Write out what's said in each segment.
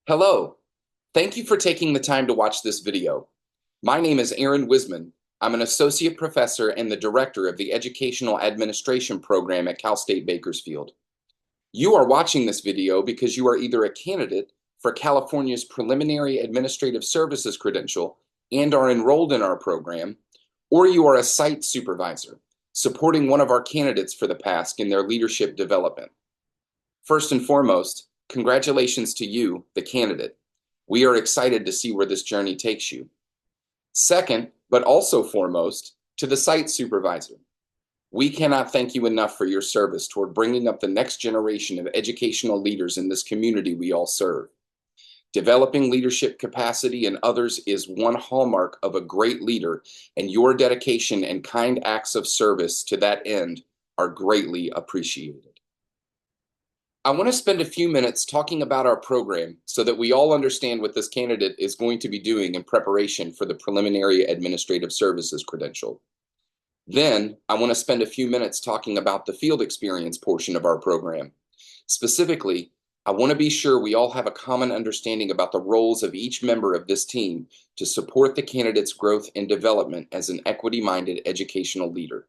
Hello. Thank you for taking the time to watch this video. My name is Aaron Wisman. I'm an associate professor and the director of the Educational Administration program at Cal State Bakersfield. You are watching this video because you are either a candidate for California's Preliminary Administrative Services credential and are enrolled in our program, or you are a site supervisor, supporting one of our candidates for the PASC in their leadership development. First and foremost, congratulations to you, the candidate. We are excited to see where this journey takes you. Second, but also foremost, to the site supervisor. We cannot thank you enough for your service toward bringing up the next generation of educational leaders in this community we all serve. Developing leadership capacity in others is one hallmark of a great leader, and your dedication and kind acts of service to that end are greatly appreciated. I want to spend a few minutes talking about our program so that we all understand what this candidate is going to be doing in preparation for the Preliminary Administrative Services credential. Then, I want to spend a few minutes talking about the field experience portion of our program. Specifically, I want to be sure we all have a common understanding about the roles of each member of this team to support the candidate's growth and development as an equity-minded educational leader.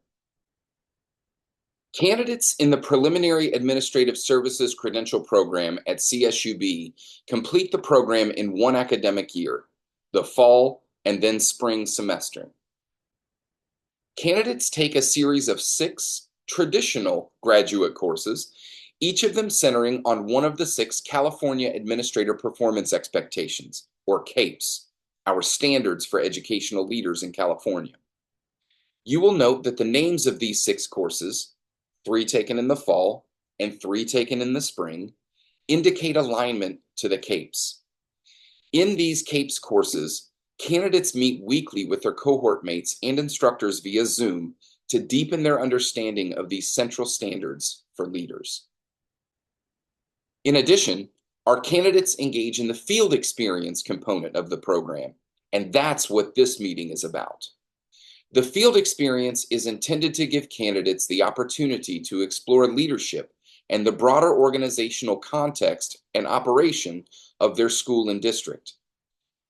Candidates in the Preliminary Administrative Services Credential Program at CSUB complete the program in one academic year, the fall and then spring semester. Candidates take a series of 6 traditional graduate courses, each of them centering on one of the 6 California Administrator Performance Expectations, or CAPES, our standards for educational leaders in California. You will note that the names of these 6 courses, 3 taken in the fall and 3 taken in the spring, indicate alignment to the CAPES. In these CAPES courses, candidates meet weekly with their cohort mates and instructors via Zoom to deepen their understanding of these central standards for leaders. In addition, our candidates engage in the field experience component of the program, and that's what this meeting is about. The field experience is intended to give candidates the opportunity to explore leadership and the broader organizational context and operation of their school and district.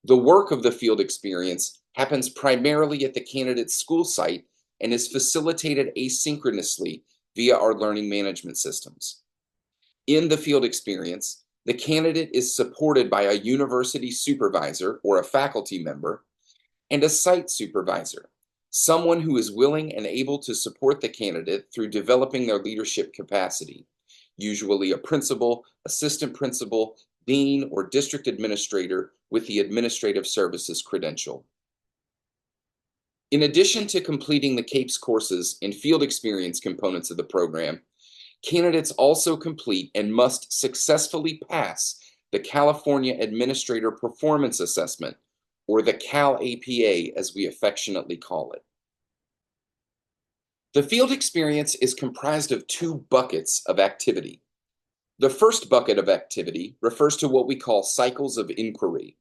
The work of the field experience happens primarily at the candidate's school site and is facilitated asynchronously via our learning management systems. In the field experience, the candidate is supported by a university supervisor or a faculty member and a site supervisor, someone who is willing and able to support the candidate through developing their leadership capacity, usually a principal, assistant principal, dean, or district administrator with the Administrative Services credential. In addition to completing the CAPES courses and field experience components of the program, candidates also complete and must successfully pass the California Administrator Performance Assessment, or the Cal-APA as we affectionately call it. The field experience is comprised of 2 buckets of activity. The first bucket of activity refers to what we call cycles of inquiry.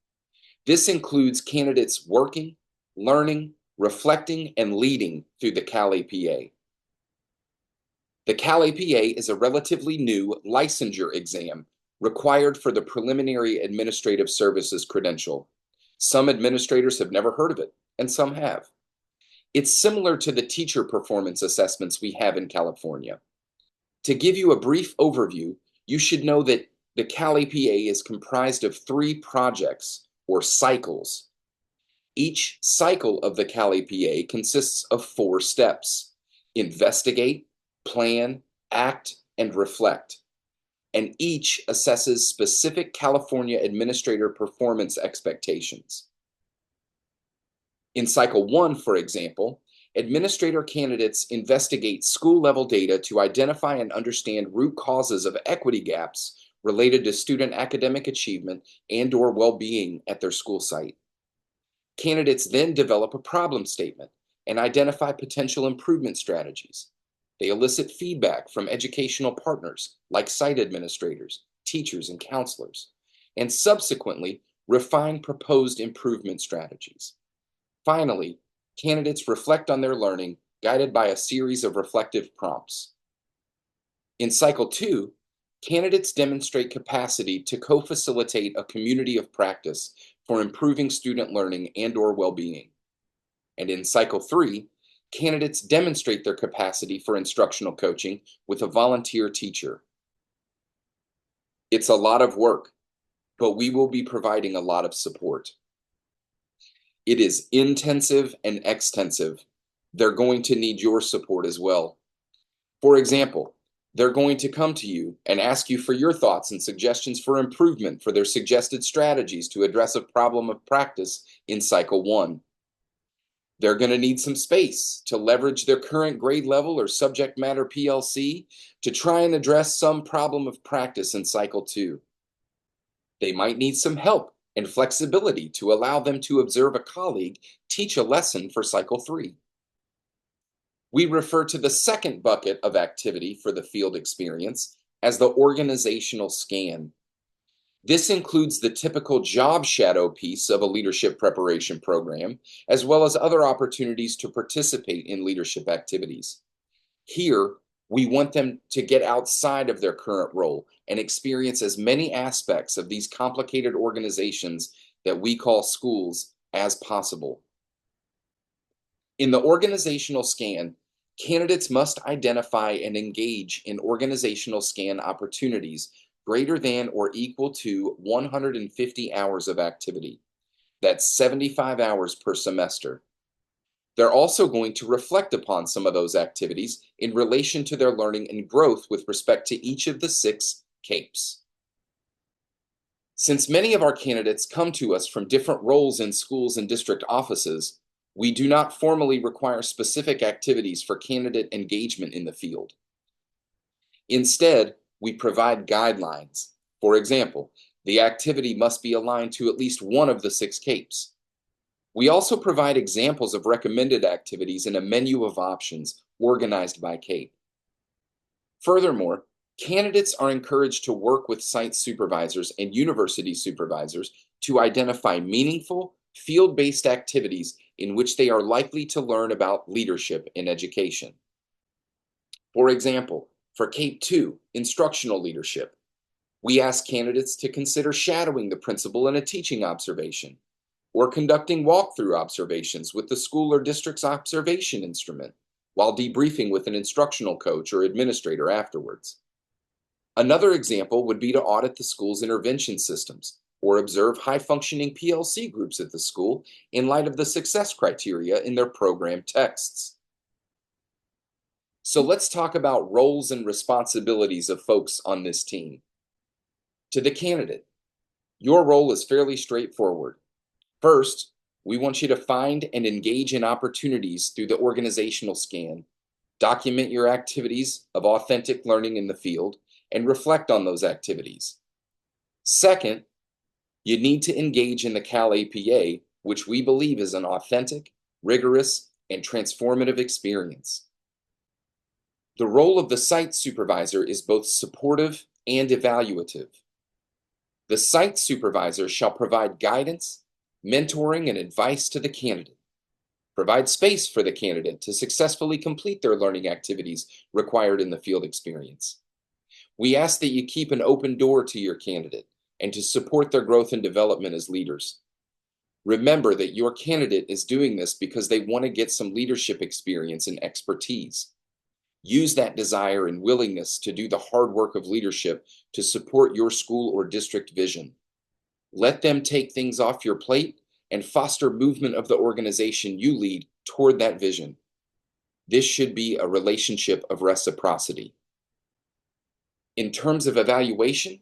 This includes candidates working, learning, reflecting, and leading through the Cal-APA. The Cal-APA is a relatively new licensure exam required for the Preliminary Administrative Services credential. Some administrators have never heard of it, and some have. It's similar to the teacher performance assessments we have in California. To give you a brief overview, you should know that the Cal-APA is comprised of 3 projects, or cycles. Each cycle of the Cal-APA consists of 4 steps: investigate, plan, act, and reflect. And each assesses specific California Administrator Performance Expectations. In Cycle 1, for example, administrator candidates investigate school-level data to identify and understand root causes of equity gaps related to student academic achievement and/or well-being at their school site. Candidates then develop a problem statement and identify potential improvement strategies. They elicit feedback from educational partners like site administrators, teachers, and counselors, and subsequently refine proposed improvement strategies. Finally, candidates reflect on their learning, guided by a series of reflective prompts. In Cycle 2, Candidates demonstrate capacity to co-facilitate a community of practice for improving student learning and/or well-being. And in Cycle 3, candidates demonstrate their capacity for instructional coaching with a volunteer teacher. It's a lot of work, but we will be providing a lot of support. It is intensive and extensive. They're going to need your support as well. For example, they're going to come to you and ask you for your thoughts and suggestions for improvement for their suggested strategies to address a problem of practice in Cycle 1. They're going to need some space to leverage their current grade level or subject matter PLC to try and address some problem of practice in Cycle 2. They might need some help and flexibility to allow them to observe a colleague teach a lesson for Cycle 3. We refer to the second bucket of activity for the field experience as the organizational scan. This includes the typical job shadow piece of a leadership preparation program, as well as other opportunities to participate in leadership activities. Here, we want them to get outside of their current role and experience as many aspects of these complicated organizations that we call schools as possible. In the organizational scan, candidates must identify and engage in organizational scan opportunities greater than or equal to 150 hours of activity. That's 75 hours per semester. They're also going to reflect upon some of those activities in relation to their learning and growth with respect to each of the 6 CAPES. Since many of our candidates come to us from different roles in schools and district offices, we do not formally require specific activities for candidate engagement in the field. Instead, we provide guidelines. For example, the activity must be aligned to at least one of the 6 CAPES. We also provide examples of recommended activities in a menu of options organized by CAPE. Furthermore, candidates are encouraged to work with site supervisors and university supervisors to identify meaningful, field-based activities in which they are likely to learn about leadership in education. For example, for CAPE 2, Instructional Leadership, we ask candidates to consider shadowing the principal in a teaching observation, or conducting walkthrough observations with the school or district's observation instrument, while debriefing with an instructional coach or administrator afterwards. Another example would be to audit the school's intervention systems, or observe high-functioning PLC groups at the school in light of the success criteria in their program texts. So let's talk about roles and responsibilities of folks on this team. To the candidate, your role is fairly straightforward. First, we want you to find and engage in opportunities through the organizational scan, document your activities of authentic learning in the field, and reflect on those activities. Second, you need to engage in the Cal APA, which we believe is an authentic, rigorous, and transformative experience. The role of the site supervisor is both supportive and evaluative. The site supervisor shall provide guidance, mentoring, and advice to the candidate. Provide space for the candidate to successfully complete their learning activities required in the field experience. We ask that you keep an open door to your candidate and to support their growth and development as leaders. Remember that your candidate is doing this because they want to get some leadership experience and expertise. Use that desire and willingness to do the hard work of leadership to support your school or district vision. Let them take things off your plate and foster movement of the organization you lead toward that vision. This should be a relationship of reciprocity. In terms of evaluation,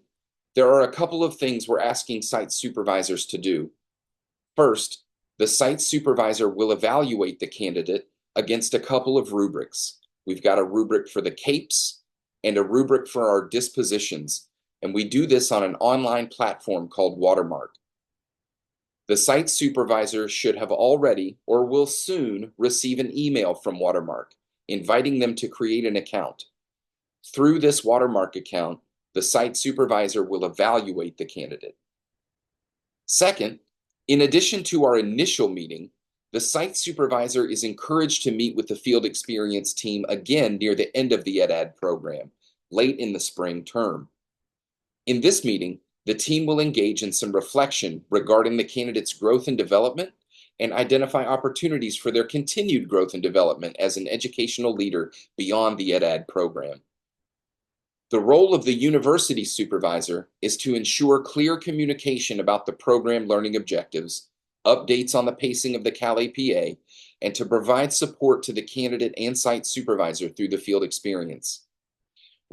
there are a couple of things we're asking site supervisors to do. First, the site supervisor will evaluate the candidate against a couple of rubrics. We've got a rubric for the CAPES and a rubric for our dispositions, and we do this on an online platform called Watermark. The site supervisor should have already or will soon receive an email from Watermark inviting them to create an account. Through this Watermark account, the site supervisor will evaluate the candidate. Second, in addition to our initial meeting, the site supervisor is encouraged to meet with the field experience team again near the end of the EdAD program, late in the spring term. In this meeting, the team will engage in some reflection regarding the candidate's growth and development and identify opportunities for their continued growth and development as an educational leader beyond the EdAD program. The role of the university supervisor is to ensure clear communication about the program learning objectives, updates on the pacing of the Cal APA, and to provide support to the candidate and site supervisor through the field experience.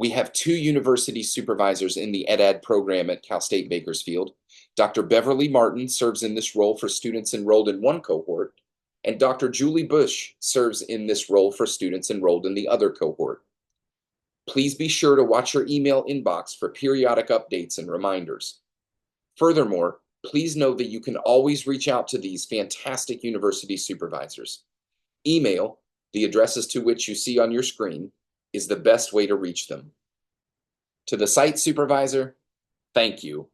We have 2 university supervisors in the EdAD program at Cal State Bakersfield. Dr. Beverly Martin serves in this role for students enrolled in one cohort, and Dr. Julie Bush serves in this role for students enrolled in the other cohort. Please be sure to watch your email inbox for periodic updates and reminders. Furthermore, please know that you can always reach out to these fantastic university supervisors. Email, the addresses to which you see on your screen, is the best way to reach them. To the site supervisor, thank you.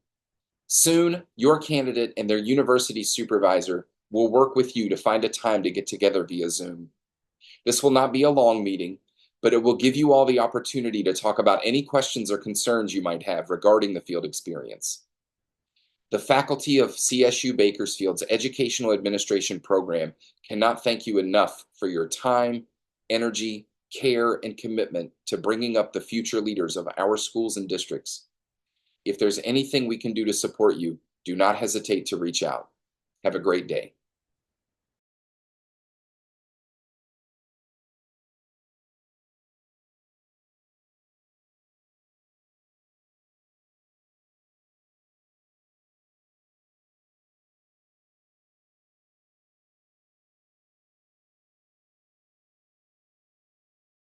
Soon, your candidate and their university supervisor will work with you to find a time to get together via Zoom. This will not be a long meeting, but it will give you all the opportunity to talk about any questions or concerns you might have regarding the field experience. The faculty of CSU Bakersfield's Educational Administration program cannot thank you enough for your time, energy, care, and commitment to bringing up the future leaders of our schools and districts. If there's anything we can do to support you, do not hesitate to reach out. Have a great day.